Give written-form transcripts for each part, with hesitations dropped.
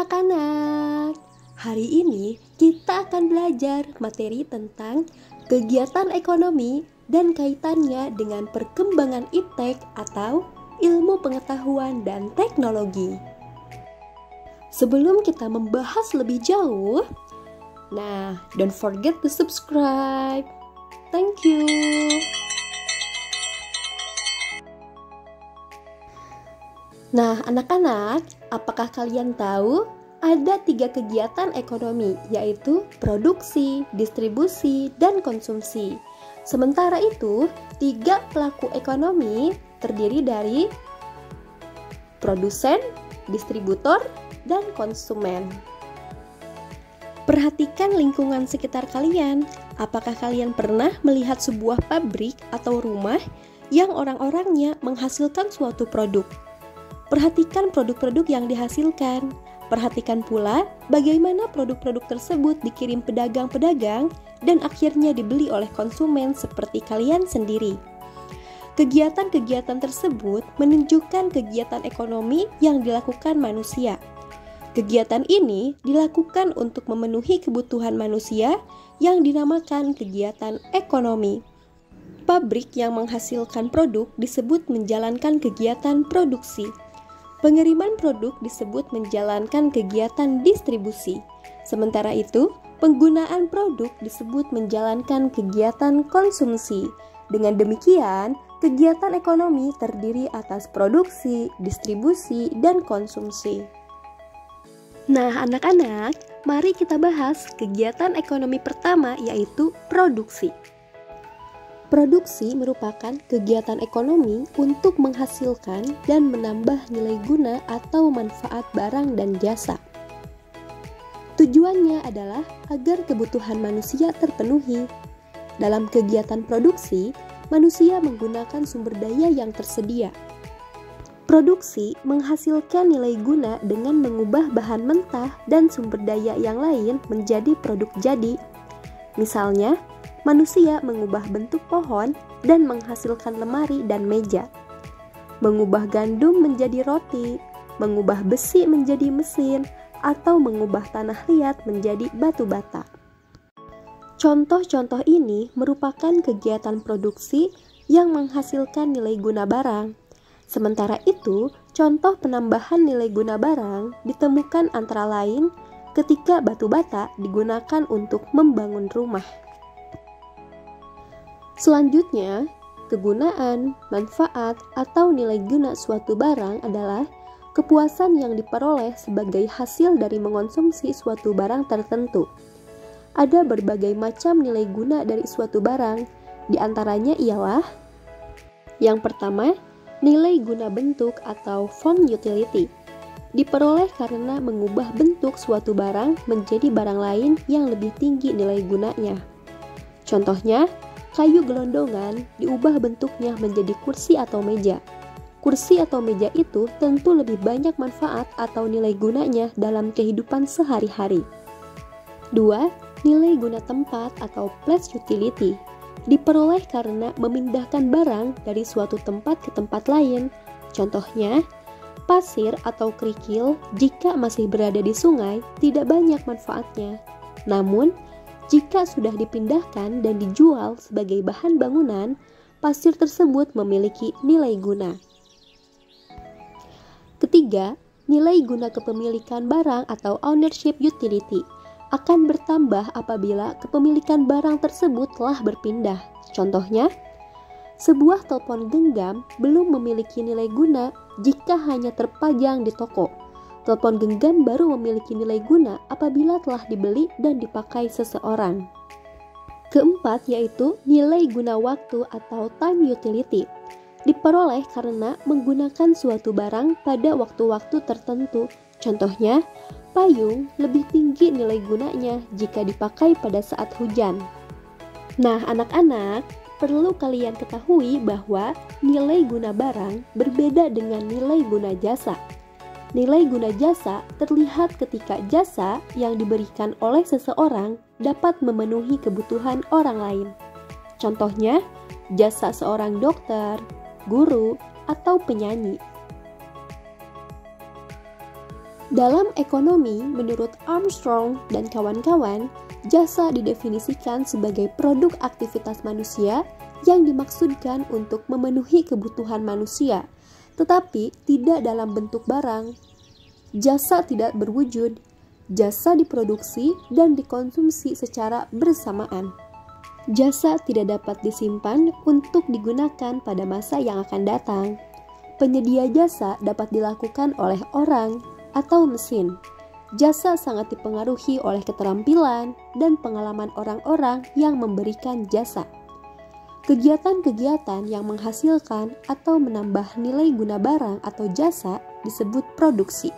anak-anak, hari ini kita akan belajar materi tentang kegiatan ekonomi dan kaitannya dengan perkembangan iptek atau ilmu pengetahuan dan teknologi. Sebelum kita membahas lebih jauh, don't forget to subscribe. Thank you. Anak-anak, apakah kalian tahu ada 3 kegiatan ekonomi, yaitu produksi, distribusi, dan konsumsi. Sementara itu, 3 pelaku ekonomi terdiri dari produsen, distributor, dan konsumen. Perhatikan lingkungan sekitar kalian. Apakah kalian pernah melihat sebuah pabrik atau rumah yang orang-orangnya menghasilkan suatu produk? Perhatikan produk-produk yang dihasilkan. Perhatikan pula bagaimana produk-produk tersebut dikirim pedagang-pedagang dan akhirnya dibeli oleh konsumen seperti kalian sendiri. Kegiatan-kegiatan tersebut menunjukkan kegiatan ekonomi yang dilakukan manusia. Kegiatan ini dilakukan untuk memenuhi kebutuhan manusia yang dinamakan kegiatan ekonomi. Pabrik yang menghasilkan produk disebut menjalankan kegiatan produksi. Pengiriman produk disebut menjalankan kegiatan distribusi. Sementara itu, penggunaan produk disebut menjalankan kegiatan konsumsi. Dengan demikian, kegiatan ekonomi terdiri atas produksi, distribusi, dan konsumsi. Anak-anak, mari kita bahas kegiatan ekonomi pertama, yaitu produksi. Produksi merupakan kegiatan ekonomi untuk menghasilkan dan menambah nilai guna atau manfaat barang dan jasa. Tujuannya adalah agar kebutuhan manusia terpenuhi. Dalam kegiatan produksi, manusia menggunakan sumber daya yang tersedia. Produksi menghasilkan nilai guna dengan mengubah bahan mentah dan sumber daya yang lain menjadi produk jadi. Misalnya, manusia mengubah bentuk pohon dan menghasilkan lemari dan meja, mengubah gandum menjadi roti, mengubah besi menjadi mesin, atau mengubah tanah liat menjadi batu bata. Contoh-contoh ini merupakan kegiatan produksi yang menghasilkan nilai guna barang. Sementara itu, contoh penambahan nilai guna barang ditemukan antara lain ketika batu bata digunakan untuk membangun rumah. Selanjutnya, kegunaan, manfaat, atau nilai guna suatu barang adalah kepuasan yang diperoleh sebagai hasil dari mengonsumsi suatu barang tertentu. Ada berbagai macam nilai guna dari suatu barang, di antaranya ialah: yang pertama, nilai guna bentuk atau form utility. Diperoleh karena mengubah bentuk suatu barang menjadi barang lain yang lebih tinggi nilai gunanya. Contohnya, kayu gelondongan diubah bentuknya menjadi kursi atau meja. Kursi atau meja itu tentu lebih banyak manfaat atau nilai gunanya dalam kehidupan sehari-hari. 2. Nilai guna tempat atau place utility. Diperoleh karena memindahkan barang dari suatu tempat ke tempat lain. Contohnya, pasir atau kerikil jika masih berada di sungai tidak banyak manfaatnya. Namun, jika sudah dipindahkan dan dijual sebagai bahan bangunan, pasir tersebut memiliki nilai guna. Ketiga, nilai guna kepemilikan barang atau ownership utility akan bertambah apabila kepemilikan barang tersebut telah berpindah. Contohnya, sebuah telepon genggam belum memiliki nilai guna jika hanya terpajang di toko. Telepon genggam baru memiliki nilai guna apabila telah dibeli dan dipakai seseorang. Keempat, yaitu nilai guna waktu atau time utility. Diperoleh karena menggunakan suatu barang pada waktu-waktu tertentu. Contohnya, payung lebih tinggi nilai gunanya jika dipakai pada saat hujan. Anak-anak, perlu kalian ketahui bahwa nilai guna barang berbeda dengan nilai guna jasa. Nilai guna jasa terlihat ketika jasa yang diberikan oleh seseorang dapat memenuhi kebutuhan orang lain. Contohnya, jasa seorang dokter, guru, atau penyanyi. Dalam ekonomi, menurut Armstrong dan kawan-kawan, jasa didefinisikan sebagai produk aktivitas manusia yang dimaksudkan untuk memenuhi kebutuhan manusia, tetapi tidak dalam bentuk barang. Jasa tidak berwujud, jasa diproduksi dan dikonsumsi secara bersamaan. Jasa tidak dapat disimpan untuk digunakan pada masa yang akan datang. Penyedia jasa dapat dilakukan oleh orang atau mesin. Jasa sangat dipengaruhi oleh keterampilan dan pengalaman orang-orang yang memberikan jasa. Kegiatan-kegiatan yang menghasilkan atau menambah nilai guna barang atau jasa disebut produksi.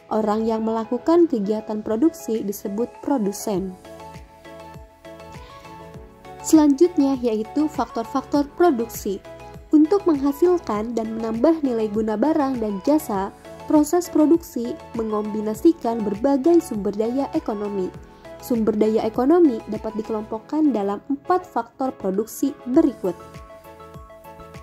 Orang yang melakukan kegiatan produksi disebut produsen. Selanjutnya yaitu faktor-faktor produksi. Untuk menghasilkan dan menambah nilai guna barang dan jasa, proses produksi mengombinasikan berbagai sumber daya ekonomi. Sumber daya ekonomi dapat dikelompokkan dalam 4 faktor produksi berikut.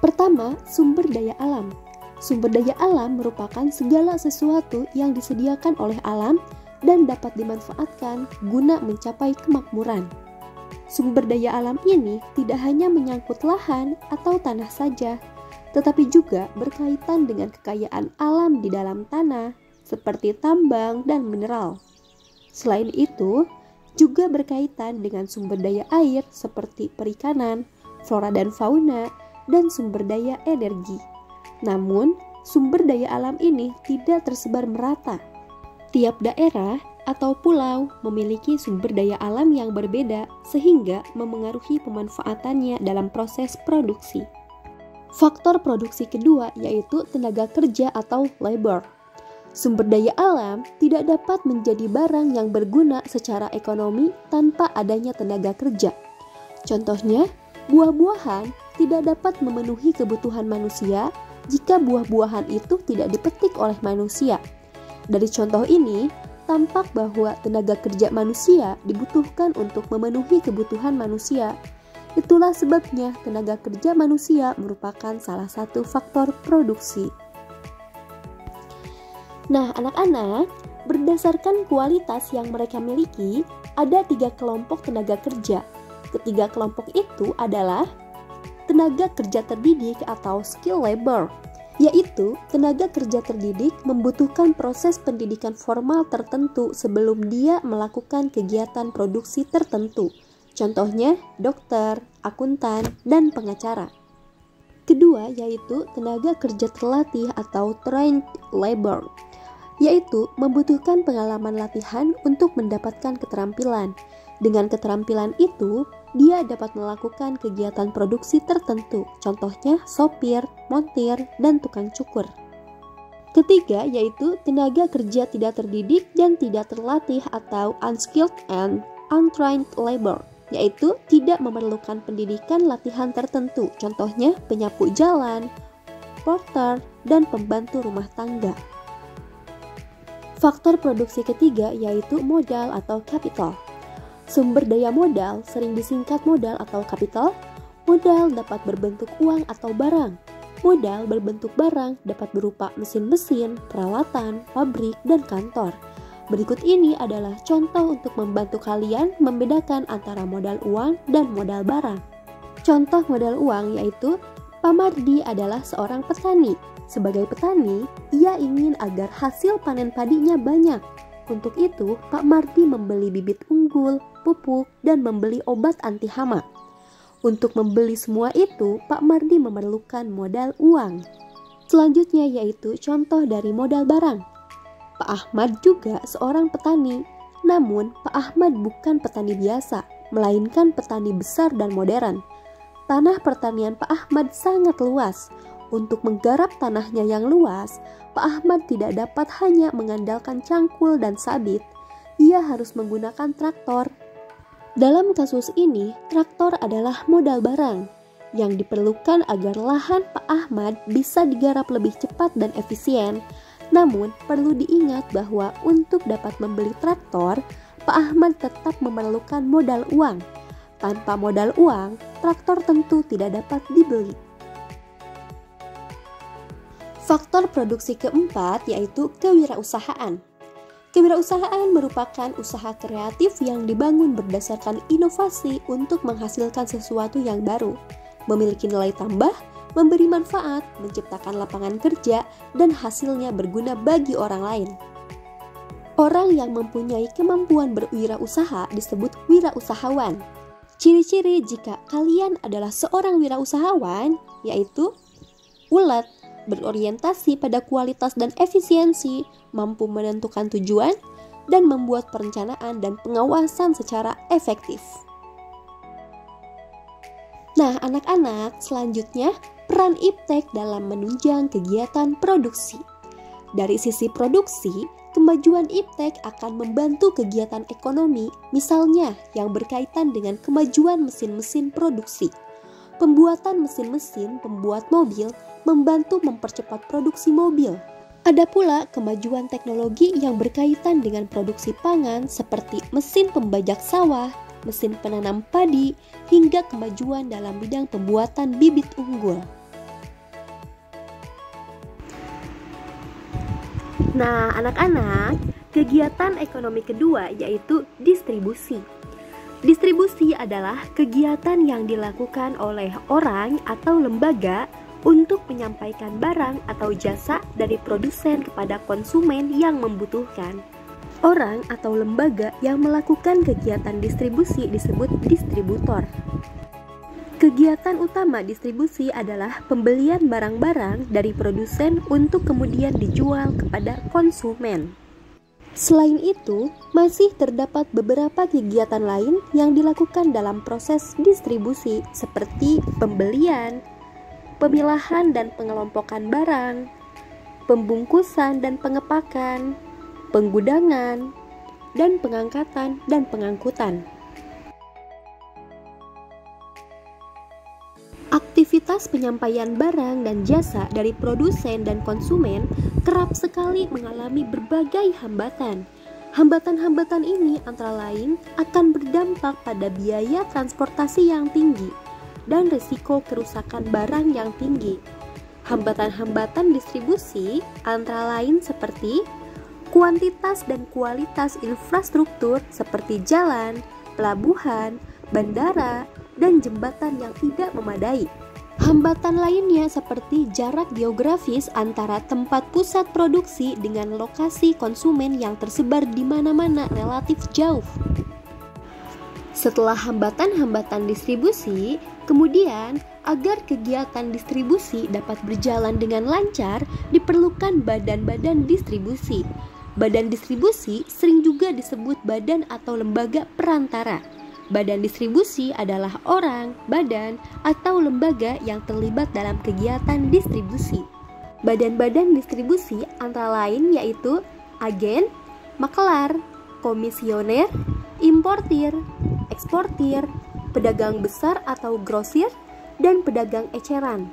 Pertama, sumber daya alam. Sumber daya alam merupakan segala sesuatu yang disediakan oleh alam dan dapat dimanfaatkan guna mencapai kemakmuran. Sumber daya alam ini tidak hanya menyangkut lahan atau tanah saja, tetapi juga berkaitan dengan kekayaan alam di dalam tanah, seperti tambang dan mineral. Selain itu, juga berkaitan dengan sumber daya air seperti perikanan, flora dan fauna, dan sumber daya energi. Namun, sumber daya alam ini tidak tersebar merata. Tiap daerah atau pulau memiliki sumber daya alam yang berbeda sehingga memengaruhi pemanfaatannya dalam proses produksi. Faktor produksi kedua yaitu tenaga kerja atau labor. Sumber daya alam tidak dapat menjadi barang yang berguna secara ekonomi tanpa adanya tenaga kerja. Contohnya, buah-buahan tidak dapat memenuhi kebutuhan manusia jika buah-buahan itu tidak dipetik oleh manusia. Dari contoh ini, tampak bahwa tenaga kerja manusia dibutuhkan untuk memenuhi kebutuhan manusia. Itulah sebabnya tenaga kerja manusia merupakan salah satu faktor produksi. Nah, anak-anak, berdasarkan kualitas yang mereka miliki, ada 3 kelompok tenaga kerja. Ketiga kelompok itu adalah tenaga kerja terdidik atau skill labor, yaitu tenaga kerja terdidik membutuhkan proses pendidikan formal tertentu sebelum dia melakukan kegiatan produksi tertentu. Contohnya, dokter, akuntan, dan pengacara. Kedua, yaitu tenaga kerja terlatih atau trained labor, yaitu membutuhkan pengalaman latihan untuk mendapatkan keterampilan. Dengan keterampilan itu, dia dapat melakukan kegiatan produksi tertentu, contohnya sopir, montir, dan tukang cukur. Ketiga, yaitu tenaga kerja tidak terdidik dan tidak terlatih atau unskilled and untrained labor, yaitu tidak memerlukan pendidikan latihan tertentu, contohnya penyapu jalan, porter, dan pembantu rumah tangga. Faktor produksi ketiga yaitu modal atau capital. Sumber daya modal sering disingkat modal atau kapital. Modal dapat berbentuk uang atau barang. Modal berbentuk barang dapat berupa mesin-mesin, peralatan, pabrik, dan kantor. Berikut ini adalah contoh untuk membantu kalian membedakan antara modal uang dan modal barang. Contoh modal uang yaitu Pak Mardi adalah seorang petani. Sebagai petani, ia ingin agar hasil panen padinya banyak. Untuk itu, Pak Mardi membeli bibit unggul, pupuk, dan membeli obat anti hama. Untuk membeli semua itu, Pak Mardi memerlukan modal uang. Selanjutnya yaitu contoh dari modal barang. Pak Ahmad juga seorang petani, namun Pak Ahmad bukan petani biasa, melainkan petani besar dan modern. Tanah pertanian Pak Ahmad sangat luas. Untuk menggarap tanahnya yang luas, Pak Ahmad tidak dapat hanya mengandalkan cangkul dan sabit. Ia harus menggunakan traktor. Dalam kasus ini, traktor adalah modal barang yang diperlukan agar lahan Pak Ahmad bisa digarap lebih cepat dan efisien. Namun, perlu diingat bahwa untuk dapat membeli traktor, Pak Ahmad tetap memerlukan modal uang. Tanpa modal uang, traktor tentu tidak dapat dibeli. Faktor produksi keempat yaitu kewirausahaan. Kewirausahaan merupakan usaha kreatif yang dibangun berdasarkan inovasi untuk menghasilkan sesuatu yang baru, memiliki nilai tambah, memberi manfaat, menciptakan lapangan kerja, dan hasilnya berguna bagi orang lain. Orang yang mempunyai kemampuan berwirausaha disebut wirausahawan. Ciri-ciri jika kalian adalah seorang wirausahawan yaitu ulet, berorientasi pada kualitas dan efisiensi, mampu menentukan tujuan, dan membuat perencanaan dan pengawasan secara efektif. Nah, anak-anak, selanjutnya peran iptek dalam menunjang kegiatan produksi. Dari sisi produksi, kemajuan iptek akan membantu kegiatan ekonomi, misalnya yang berkaitan dengan kemajuan mesin-mesin produksi. Pembuatan mesin-mesin pembuat mobil membantu mempercepat produksi mobil. Ada pula kemajuan teknologi yang berkaitan dengan produksi pangan seperti mesin pembajak sawah, mesin penanam padi, hingga kemajuan dalam bidang pembuatan bibit unggul. Nah, anak-anak, kegiatan ekonomi kedua yaitu distribusi. Distribusi adalah kegiatan yang dilakukan oleh orang atau lembaga untuk menyampaikan barang atau jasa dari produsen kepada konsumen yang membutuhkan. Orang atau lembaga yang melakukan kegiatan distribusi disebut distributor. Kegiatan utama distribusi adalah pembelian barang-barang dari produsen untuk kemudian dijual kepada konsumen. Selain itu, masih terdapat beberapa kegiatan lain yang dilakukan dalam proses distribusi seperti pembelian, pemilahan dan pengelompokan barang, pembungkusan dan pengepakan, penggudangan, dan pengangkatan dan pengangkutan. Aktivitas penyampaian barang dan jasa dari produsen dan konsumen kerap sekali mengalami berbagai hambatan. Hambatan-hambatan ini antara lain akan berdampak pada biaya transportasi yang tinggi dan risiko kerusakan barang yang tinggi. Hambatan-hambatan distribusi antara lain seperti kuantitas dan kualitas infrastruktur seperti jalan, pelabuhan, bandara, dan jembatan yang tidak memadai. Hambatan lainnya seperti jarak geografis antara tempat pusat produksi dengan lokasi konsumen yang tersebar di mana-mana relatif jauh. Setelah hambatan-hambatan distribusi, kemudian agar kegiatan distribusi dapat berjalan dengan lancar, diperlukan badan-badan distribusi. Badan distribusi sering juga disebut badan atau lembaga perantara. Badan distribusi adalah orang, badan, atau lembaga yang terlibat dalam kegiatan distribusi. Badan-badan distribusi antara lain yaitu agen, makelar, komisioner, importir, eksportir, pedagang besar atau grosir, dan pedagang eceran.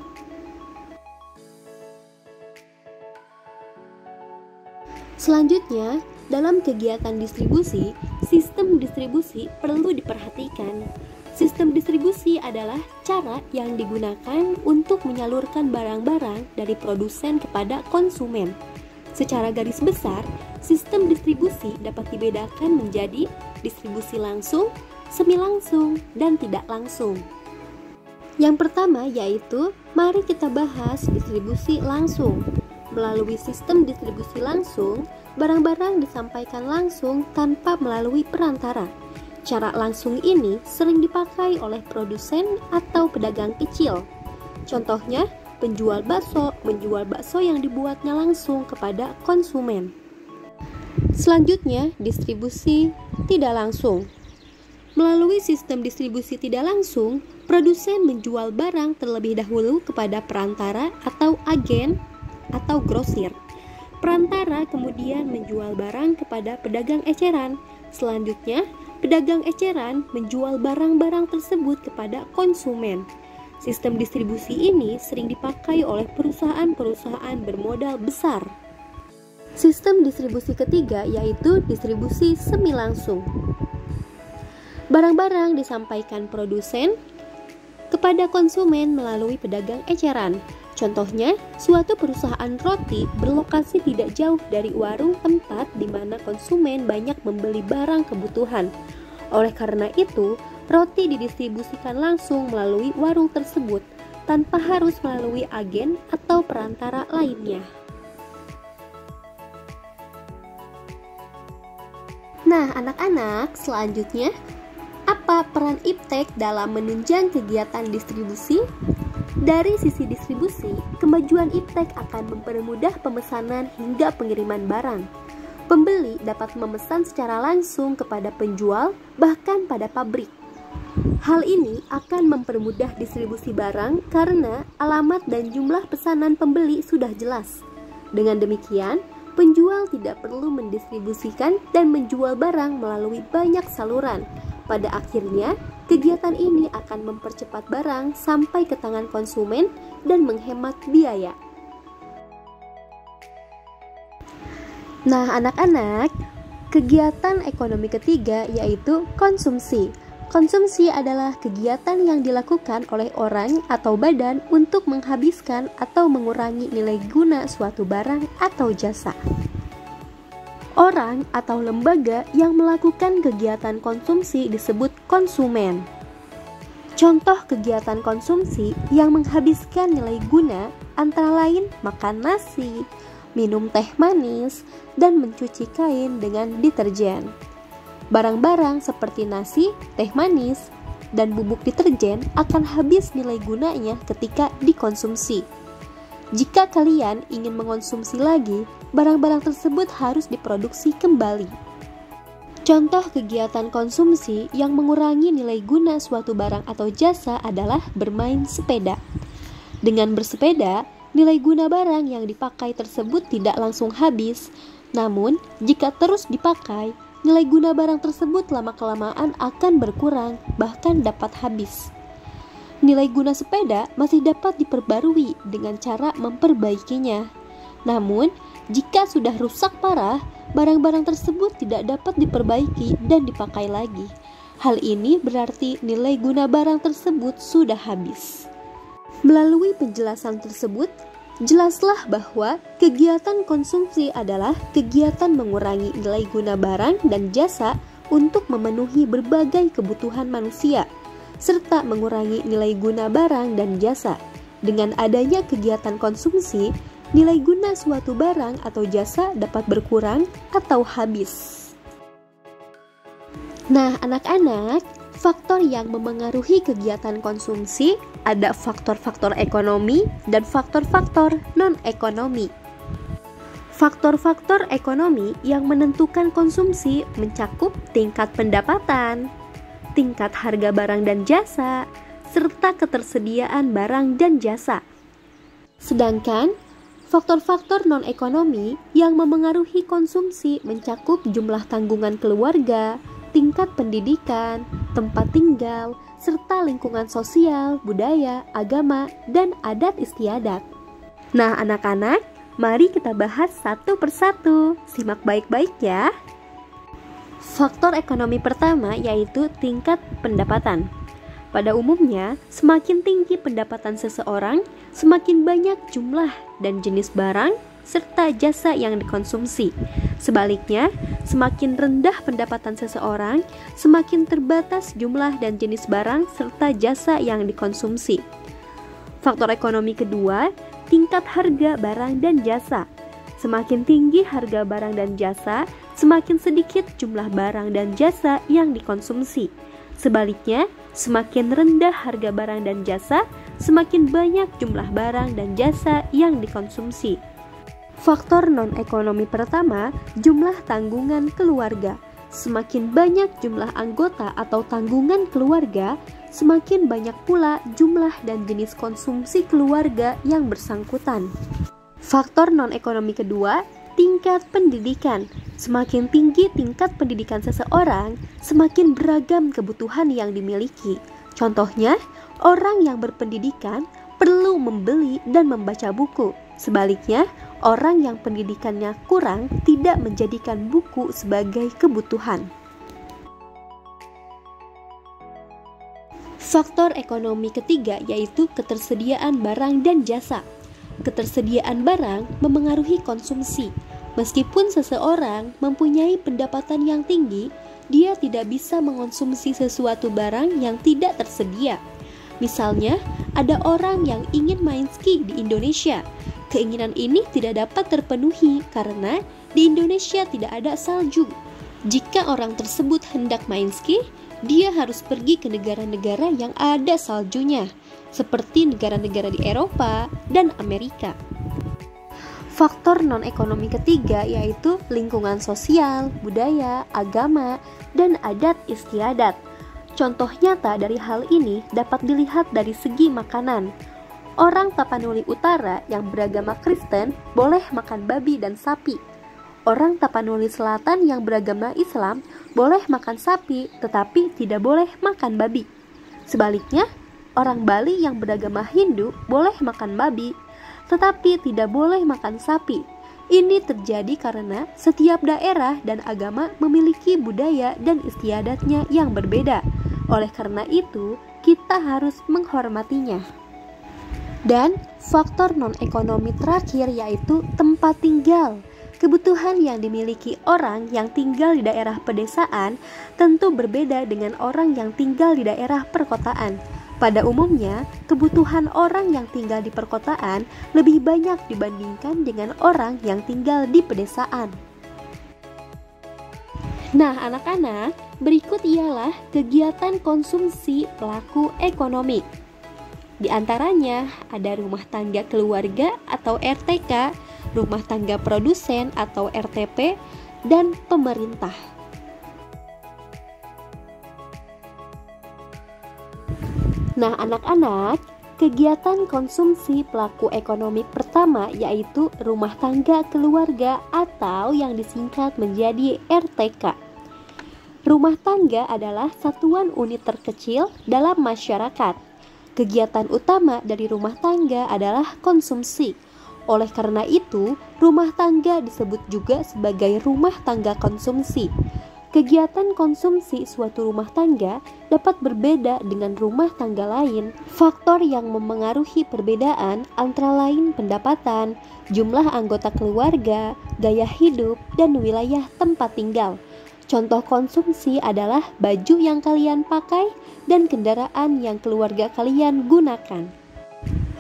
Selanjutnya, dalam kegiatan distribusi, sistem distribusi perlu diperhatikan. Sistem distribusi adalah cara yang digunakan untuk menyalurkan barang-barang dari produsen kepada konsumen. Secara garis besar, sistem distribusi dapat dibedakan menjadi distribusi langsung, semi langsung, dan tidak langsung. Yang pertama yaitu, mari kita bahas distribusi langsung. Melalui sistem distribusi langsung, barang-barang disampaikan langsung tanpa melalui perantara. Cara langsung ini sering dipakai oleh produsen atau pedagang kecil. Contohnya, penjual bakso menjual bakso yang dibuatnya langsung kepada konsumen. Selanjutnya, distribusi tidak langsung. Melalui sistem distribusi tidak langsung, produsen menjual barang terlebih dahulu kepada perantara atau agen atau grosir. Perantara kemudian menjual barang kepada pedagang eceran. Selanjutnya, pedagang eceran menjual barang-barang tersebut kepada konsumen. Sistem distribusi ini sering dipakai oleh perusahaan-perusahaan bermodal besar. Sistem distribusi ketiga yaitu distribusi semi langsung. Barang-barang disampaikan produsen kepada konsumen melalui pedagang eceran. Contohnya, suatu perusahaan roti berlokasi tidak jauh dari warung tempat di mana konsumen banyak membeli barang kebutuhan. Oleh karena itu, roti didistribusikan langsung melalui warung tersebut tanpa harus melalui agen atau perantara lainnya. Nah, anak-anak, selanjutnya, apa peran iptek dalam menunjang kegiatan distribusi? Dari sisi distribusi, kemajuan iptek akan mempermudah pemesanan hingga pengiriman barang. Pembeli dapat memesan secara langsung kepada penjual, bahkan pada pabrik. Hal ini akan mempermudah distribusi barang karena alamat dan jumlah pesanan pembeli sudah jelas. Dengan demikian, penjual tidak perlu mendistribusikan dan menjual barang melalui banyak saluran. Pada akhirnya, kegiatan ini akan mempercepat barang sampai ke tangan konsumen dan menghemat biaya. Nah, anak-anak, kegiatan ekonomi ketiga yaitu konsumsi. Konsumsi adalah kegiatan yang dilakukan oleh orang atau badan untuk menghabiskan atau mengurangi nilai guna suatu barang atau jasa. Orang atau lembaga yang melakukan kegiatan konsumsi disebut konsumen. Contoh kegiatan konsumsi yang menghabiskan nilai guna antara lain makan nasi, minum teh manis, dan mencuci kain dengan deterjen. Barang-barang seperti nasi, teh manis, dan bubuk deterjen akan habis nilai gunanya ketika dikonsumsi. Jika kalian ingin mengonsumsi lagi, barang-barang tersebut harus diproduksi kembali. Contoh kegiatan konsumsi yang mengurangi nilai guna suatu barang atau jasa adalah bermain sepeda. Dengan bersepeda, nilai guna barang yang dipakai tersebut tidak langsung habis. Namun, jika terus dipakai, nilai guna barang tersebut lama-kelamaan akan berkurang, bahkan dapat habis. Nilai guna sepeda masih dapat diperbarui dengan cara memperbaikinya. Namun, jika sudah rusak parah, barang-barang tersebut tidak dapat diperbaiki dan dipakai lagi. Hal ini berarti nilai guna barang tersebut sudah habis. Melalui penjelasan tersebut, jelaslah bahwa kegiatan konsumsi adalah kegiatan mengurangi nilai guna barang dan jasa untuk memenuhi berbagai kebutuhan manusia, serta mengurangi nilai guna barang dan jasa. Dengan adanya kegiatan konsumsi, nilai guna suatu barang atau jasa dapat berkurang atau habis. Nah, anak-anak, faktor yang memengaruhi kegiatan konsumsi ada faktor-faktor ekonomi dan faktor-faktor non-ekonomi. Faktor-faktor ekonomi yang menentukan konsumsi mencakup tingkat pendapatan, tingkat harga barang dan jasa, serta ketersediaan barang dan jasa. Sedangkan faktor-faktor non-ekonomi yang memengaruhi konsumsi mencakup jumlah tanggungan keluarga, tingkat pendidikan, tempat tinggal, serta lingkungan sosial, budaya, agama, dan adat istiadat. Nah, anak-anak, mari kita bahas satu persatu. Simak baik-baik ya. Faktor ekonomi pertama yaitu tingkat pendapatan. Pada umumnya, semakin tinggi pendapatan seseorang, semakin banyak jumlah dan jenis barang serta jasa yang dikonsumsi. Sebaliknya, semakin rendah pendapatan seseorang, semakin terbatas jumlah dan jenis barang serta jasa yang dikonsumsi. Faktor ekonomi kedua, tingkat harga barang dan jasa. Semakin tinggi harga barang dan jasa, semakin sedikit jumlah barang dan jasa yang dikonsumsi. Sebaliknya, semakin rendah harga barang dan jasa, semakin banyak jumlah barang dan jasa yang dikonsumsi. Faktor non-ekonomi pertama, jumlah tanggungan keluarga. Semakin banyak jumlah anggota atau tanggungan keluarga, semakin banyak pula jumlah dan jenis konsumsi keluarga yang bersangkutan. Faktor non-ekonomi kedua, tingkat pendidikan. Semakin tinggi tingkat pendidikan seseorang, semakin beragam kebutuhan yang dimiliki. Contohnya, orang yang berpendidikan perlu membeli dan membaca buku. Sebaliknya, orang yang pendidikannya kurang tidak menjadikan buku sebagai kebutuhan. Faktor ekonomi ketiga yaitu ketersediaan barang dan jasa. ketersediaan barang memengaruhi konsumsi. Meskipun seseorang mempunyai pendapatan yang tinggi, dia tidak bisa mengonsumsi sesuatu barang yang tidak tersedia. Misalnya, ada orang yang ingin main ski di Indonesia. Keinginan ini tidak dapat terpenuhi karena di Indonesia tidak ada salju. Jika orang tersebut hendak main ski, dia harus pergi ke negara-negara yang ada saljunya, seperti negara-negara di Eropa dan Amerika. Faktor non-ekonomi ketiga yaitu lingkungan sosial, budaya, agama, dan adat istiadat. Contoh nyata dari hal ini dapat dilihat dari segi makanan. Orang Tapanuli Utara yang beragama Kristen boleh makan babi dan sapi. Orang Tapanuli Selatan yang beragama Islam boleh makan sapi tetapi tidak boleh makan babi. Sebaliknya, orang Bali yang beragama Hindu boleh makan babi tetapi tidak boleh makan sapi. Ini terjadi karena setiap daerah dan agama memiliki budaya dan istiadatnya yang berbeda. Oleh karena itu, kita harus menghormatinya. Dan faktor non-ekonomi terakhir yaitu tempat tinggal. Kebutuhan yang dimiliki orang yang tinggal di daerah pedesaan tentu berbeda dengan orang yang tinggal di daerah perkotaan. Pada umumnya, kebutuhan orang yang tinggal di perkotaan lebih banyak dibandingkan dengan orang yang tinggal di pedesaan. Nah, anak-anak, berikut ialah kegiatan konsumsi pelaku ekonomi. Di antaranya ada rumah tangga keluarga atau RTK, rumah tangga produsen atau RTP, dan pemerintah. Nah, anak-anak, kegiatan konsumsi pelaku ekonomi pertama yaitu rumah tangga keluarga atau yang disingkat menjadi RTK. Rumah tangga adalah satuan unit terkecil dalam masyarakat. Kegiatan utama dari rumah tangga adalah konsumsi. Oleh karena itu, rumah tangga disebut juga sebagai rumah tangga konsumsi. Kegiatan konsumsi suatu rumah tangga dapat berbeda dengan rumah tangga lain. Faktor yang memengaruhi perbedaan antara lain pendapatan, jumlah anggota keluarga, gaya hidup, dan wilayah tempat tinggal. Contoh konsumsi adalah baju yang kalian pakai dan kendaraan yang keluarga kalian gunakan.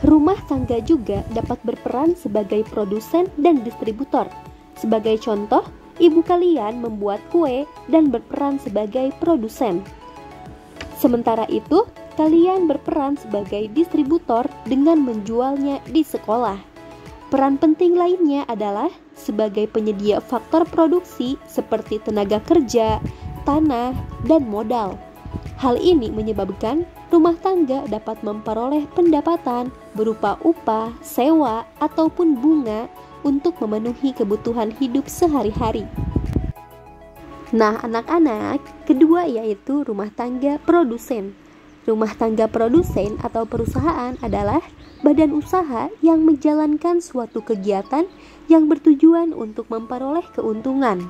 Rumah tangga juga dapat berperan sebagai produsen dan distributor. Sebagai contoh, ibu kalian membuat kue dan berperan sebagai produsen. Sementara itu, kalian berperan sebagai distributor dengan menjualnya di sekolah. Peran penting lainnya adalah sebagai penyedia faktor produksi seperti tenaga kerja, tanah, dan modal. Hal ini menyebabkan rumah tangga dapat memperoleh pendapatan berupa upah, sewa, ataupun bunga untuk memenuhi kebutuhan hidup sehari-hari. Nah, anak-anak, kedua yaitu rumah tangga produsen. Rumah tangga produsen atau perusahaan adalah badan usaha yang menjalankan suatu kegiatan yang bertujuan untuk memperoleh keuntungan.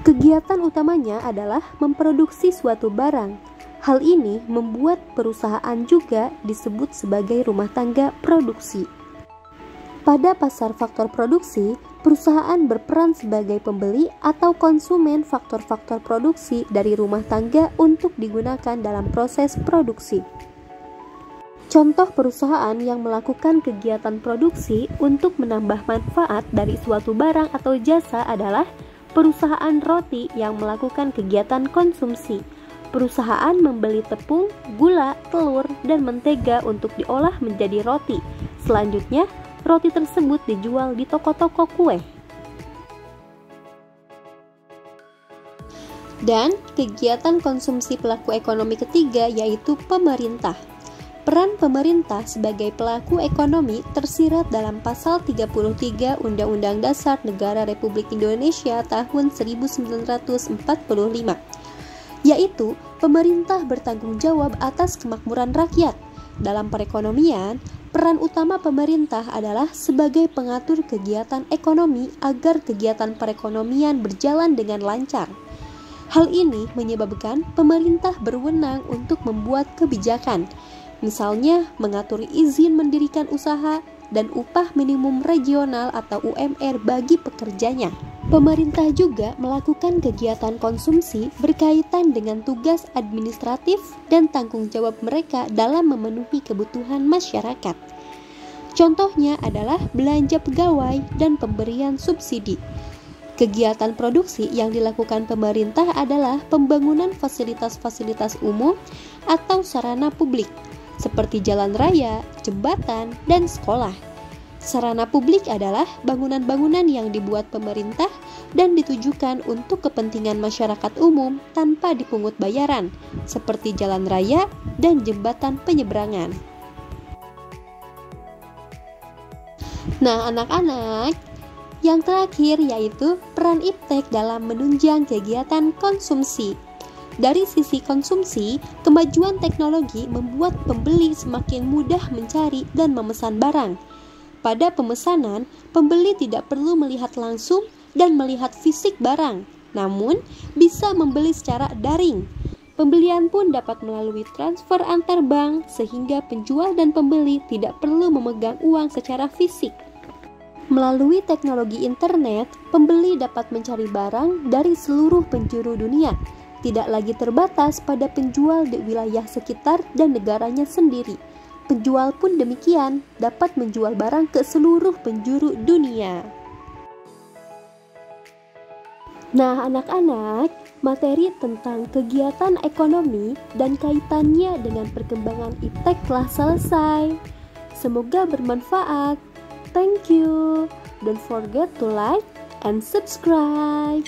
Kegiatan utamanya adalah memproduksi suatu barang. Hal ini membuat perusahaan juga disebut sebagai rumah tangga produksi. Pada pasar faktor produksi, perusahaan berperan sebagai pembeli atau konsumen faktor-faktor produksi dari rumah tangga untuk digunakan dalam proses produksi. Contoh perusahaan yang melakukan kegiatan produksi untuk menambah manfaat dari suatu barang atau jasa adalah perusahaan roti yang melakukan kegiatan konsumsi. Perusahaan membeli tepung, gula, telur, dan mentega untuk diolah menjadi roti. Selanjutnya, roti tersebut dijual di toko-toko kue. Dan kegiatan konsumsi pelaku ekonomi ketiga yaitu pemerintah. Peran pemerintah sebagai pelaku ekonomi tersirat dalam pasal 33 Undang-Undang Dasar Negara Republik Indonesia tahun 1945, yaitu pemerintah bertanggung jawab atas kemakmuran rakyat. Dalam perekonomian, peran utama pemerintah adalah sebagai pengatur kegiatan ekonomi agar kegiatan perekonomian berjalan dengan lancar. Hal ini menyebabkan pemerintah berwenang untuk membuat kebijakan, misalnya mengatur izin mendirikan usaha, dan upah minimum regional atau UMR bagi pekerjanya. Pemerintah juga melakukan kegiatan konsumsi berkaitan dengan tugas administratif dan tanggung jawab mereka dalam memenuhi kebutuhan masyarakat. Contohnya adalah belanja pegawai dan pemberian subsidi. Kegiatan produksi yang dilakukan pemerintah adalah pembangunan fasilitas-fasilitas umum atau sarana publik, seperti jalan raya, jembatan, dan sekolah. Sarana publik adalah bangunan-bangunan yang dibuat pemerintah dan ditujukan untuk kepentingan masyarakat umum tanpa dipungut bayaran, seperti jalan raya dan jembatan penyeberangan. Nah, anak-anak, yang terakhir yaitu peran iptek dalam menunjang kegiatan konsumsi. Dari sisi konsumsi, kemajuan teknologi membuat pembeli semakin mudah mencari dan memesan barang. Pada pemesanan, pembeli tidak perlu melihat langsung dan melihat fisik barang, namun bisa membeli secara daring. Pembelian pun dapat melalui transfer antar bank sehingga penjual dan pembeli tidak perlu memegang uang secara fisik. Melalui teknologi internet, pembeli dapat mencari barang dari seluruh penjuru dunia, tidak lagi terbatas pada penjual di wilayah sekitar dan negaranya sendiri. Penjual pun demikian, dapat menjual barang ke seluruh penjuru dunia. Nah, anak-anak, materi tentang kegiatan ekonomi dan kaitannya dengan perkembangan iptek telah selesai. Semoga bermanfaat. Thank you. Don't forget to like and subscribe.